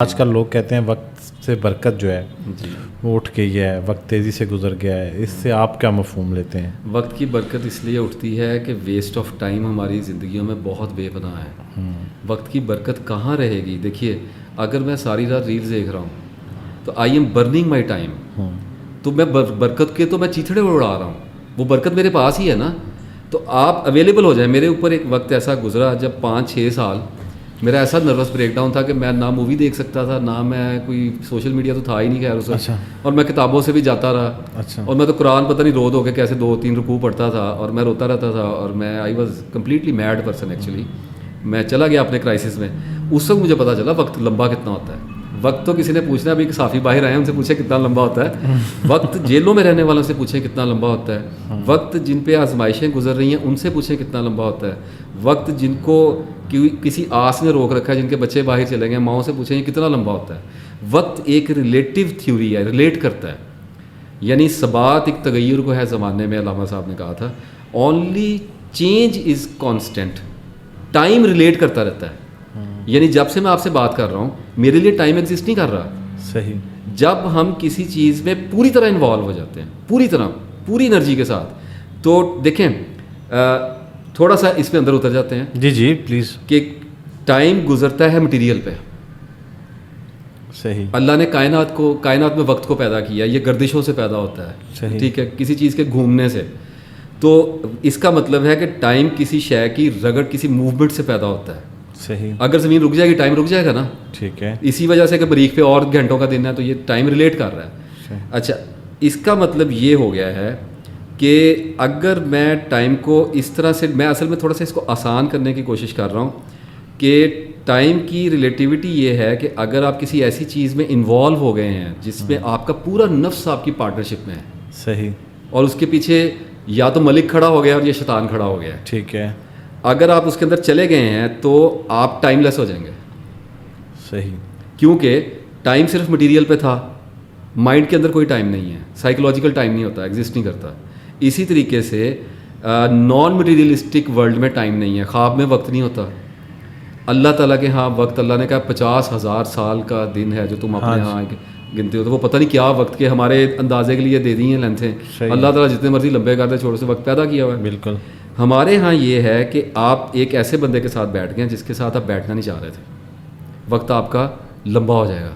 آج کل لوگ کہتے ہیں وقت سے برکت جو ہے جی وہ اٹھ گئی ہے، وقت تیزی سے گزر گیا ہے، اس سے آپ کیا مفہوم لیتے ہیں؟ وقت کی برکت اس لیے اٹھتی ہے کہ ویسٹ آف ٹائم ہماری زندگیوں میں بہت بے پناہ ہے. وقت کی برکت کہاں رہے گی؟ دیکھیے، اگر میں ساری رات ریلز دیکھ رہا ہوں تو I am burning my time. تو میں برکت کے تو میں چیتھڑے اڑا رہا ہوں، وہ برکت میرے پاس ہی ہے نا. تو آپ اویلیبل ہو جائیں. میرے اوپر ایک وقت ایسا گزرا جب 5-6 سال میرا ایسا نروس بریک ڈاؤن تھا کہ میں نہ مووی دیکھ سکتا تھا، نہ میں کوئی سوشل میڈیا تو تھا ہی نہیں خیر اس وقت. اور میں کتابوں سے بھی جاتا رہا. اور میں تو قرآن پتہ نہیں رو کے کیسے 2-3 رکوع پڑھتا تھا اور میں روتا رہتا تھا. اور میں I was completely made person actually. میں چلا گیا اپنے کرائسس میں. اس وقت مجھے پتا چلا وقت لمبا کتنا ہوتا ہے. وقت تو کسی نے پوچھنا، ابھی صافی باہر آئے ہیں ان سے پوچھیں کتنا لمبا ہوتا ہے. وقت جیلوں میں رہنے والوں سے پوچھیں کتنا لمبا ہوتا ہے. وقت جن پہ آزمائشیں گزر رہی ہیں ان سے پوچھیں کتنا لمبا ہوتا ہے. وقت جن کو کسی آس نے روک رکھا ہے، جن کے بچے باہر چلے گئے، ماؤں سے پوچھیں یہ کتنا لمبا ہوتا ہے. وقت ایک ریلیٹیو تھیوری ہے، ریلیٹ کرتا ہے. یعنی ثبات ایک تغیر کو ہے زمانے میں. علامہ صاحب نے کہا تھا only change is constant. Time relate کرتا رہتا ہے. یعنی جب سے میں آپ سے بات کر رہا ہوں میرے لیے ٹائم ایگزسٹ نہیں کر رہا. صحیح. جب ہم کسی چیز میں پوری طرح انوالو ہو جاتے ہیں، پوری طرح پوری انرجی کے ساتھ، تو دیکھیں تھوڑا سا اس پہ اندر اتر جاتے ہیں. جی جی پلیز. کہ ٹائم گزرتا ہے مٹیریل پہ. صحیح. اللہ نے کائنات میں وقت کو پیدا کیا، یہ گردشوں سے پیدا ہوتا ہے. ٹھیک ہے، کسی چیز کے گھومنے سے. تو اس کا مطلب ہے کہ ٹائم کسی شے کی رگڑ، کسی موومنٹ سے پیدا ہوتا ہے. صحیح. اگر زمین رک جائے گی ٹائم رک جائے گا نا. ٹھیک ہے. اسی وجہ سے کہ مریخ پہ اور گھنٹوں کا دن ہے تو یہ ٹائم ریلیٹ کر رہا ہے. اچھا، اس کا مطلب یہ ہو گیا ہے کہ اگر میں ٹائم کو اس طرح سے، میں اصل میں تھوڑا سا اس کو آسان کرنے کی کوشش کر رہا ہوں کہ ٹائم کی ریلیٹیوٹی یہ ہے کہ اگر آپ کسی ایسی چیز میں انوالو ہو گئے ہیں جس میں آپ کا پورا نفس آپ کی پارٹنرشپ میں ہے. صحیح. اور اس کے پیچھے یا تو ملک کھڑا ہو گیا اور یہ شیطان کھڑا ہو گیا ہے. ٹھیک ہے. اگر آپ اس کے اندر چلے گئے ہیں تو آپ ٹائم لیس ہو جائیں گے. صحیح. کیونکہ ٹائم صرف مٹیریل پہ تھا، مائنڈ کے اندر کوئی ٹائم نہیں ہے، سائیکولوجیکل ٹائم نہیں ہوتا، ایگزسٹ نہیں کرتا. اسی طریقے سے نان مٹیریلسٹک ورلڈ میں ٹائم نہیں ہے. خواب میں وقت نہیں ہوتا. اللہ تعالیٰ کے ہاں وقت، اللہ نے کہا 50,000 سال کا دن ہے جو تم اپنے ہاں گنتے ہو. تو وہ پتہ نہیں کیا وقت کے ہمارے اندازے کے لیے دے دی ہیں لینتھیں. اللہ تعالیٰ جتنے مرضی لمبے کر دے، چھوٹے سے وقت پیدا کیا ہوا ہے. بالکل. ہمارے ہاں یہ ہے کہ آپ ایک ایسے بندے کے ساتھ بیٹھ گئے جس کے ساتھ آپ بیٹھنا نہیں چاہ رہے تھے. وقت آپ کا لمبا ہو جائے گا.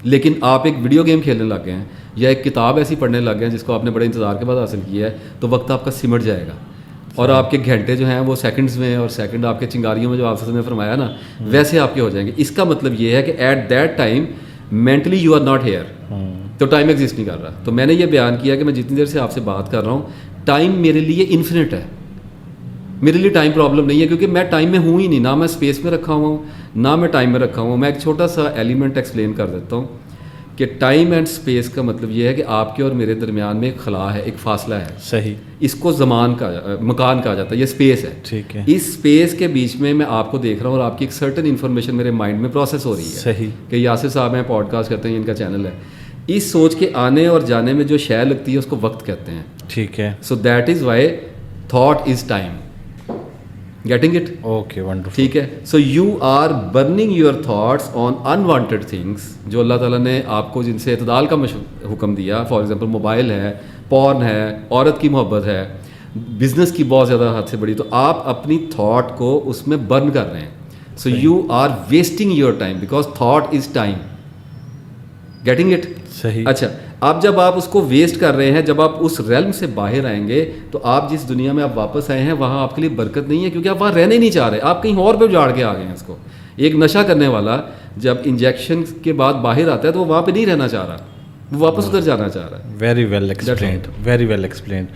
لیکن آپ ایک ویڈیو گیم کھیلنے لگ گئے ہیں یا ایک کتاب ایسی پڑھنے لگ گئے ہیں جس کو آپ نے بڑے انتظار کے بعد حاصل کیا ہے، تو وقت آپ کا سمٹ جائے گا. اور آپ کے گھنٹے جو ہیں وہ سیکنڈز میں، اور سیکنڈ آپ کے چنگاریوں میں جو آپ نے فرمایا نا ویسے آپ کے ہو جائیں گے. اس کا مطلب یہ ہے کہ at that time mentally you are not here. تو ٹائم ایگزسٹ نہیں کر رہا. تو میں نے یہ بیان کیا کہ میں جتنی دیر سے آپ سے بات کر رہا ہوں ٹائم میرے لیے انفینٹ ہے. میرے لیے ٹائم پرابلم نہیں ہے کیونکہ میں ٹائم میں ہوں ہی نہیں. نہ میں اسپیس میں رکھا ہوا ہوں، نہ میں ٹائم میں رکھا ہوا ہوں. میں ایک چھوٹا سا ایلیمنٹ ایکسپلین کر دیتا ہوں کہ ٹائم اینڈ اسپیس کا مطلب یہ ہے کہ آپ کے اور میرے درمیان میں ایک خلا ہے، ایک فاصلہ ہے. صحیح. اس کو مکان کہا جاتا ہے. یہ اسپیس ہے. ٹھیک ہے. اس اسپیس کے بیچ میں میں آپ کو دیکھ رہا ہوں اور آپ کی ایک سرٹن انفارمیشن میرے مائنڈ میں پروسیس ہو رہی ہے. صحیح. کہ یاسر صاحب ہیں، پوڈ کاسٹ کرتے ہیں، ان کا چینل ہے. اس سوچ کے آنے اور جانے میں جو شے لگتی ہے اس کو وقت کہتے ہیں. ٹھیک ہے. So that is why thought is time. Getting it? Okay wonderful. ٹھیک ہے. So you are burning your thoughts on unwanted things جو اللہ تعالیٰ نے آپ کو جن سے اعتدال کا حکم دیا. فار ایگزامپل موبائل ہے، پورن ہے، عورت کی محبت ہے، بزنس کی بہت زیادہ حد سے بڑی. تو آپ اپنی تھاٹ کو اس میں برن کر رہے ہیں. So you are wasting your time because thought is time. Getting it? صحیح. اچھا، اب جب آپ اس کو ویسٹ کر رہے ہیں، جب آپ اس ریلم سے باہر آئیں گے تو آپ جس دنیا میں آپ واپس آئے ہیں وہاں آپ کے لیے برکت نہیں ہے کیونکہ آپ وہاں رہنے نہیں چاہ رہے. آپ کہیں اور پہ اجاڑ کے آ گئے ہیں اس کو. ایک نشہ کرنے والا جب انجیکشن کے بعد باہر آتا ہے تو وہ وہاں پہ نہیں رہنا چاہ رہا، وہ واپس ادھر جانا چاہ رہا ہے. Very well explained. Very well explained.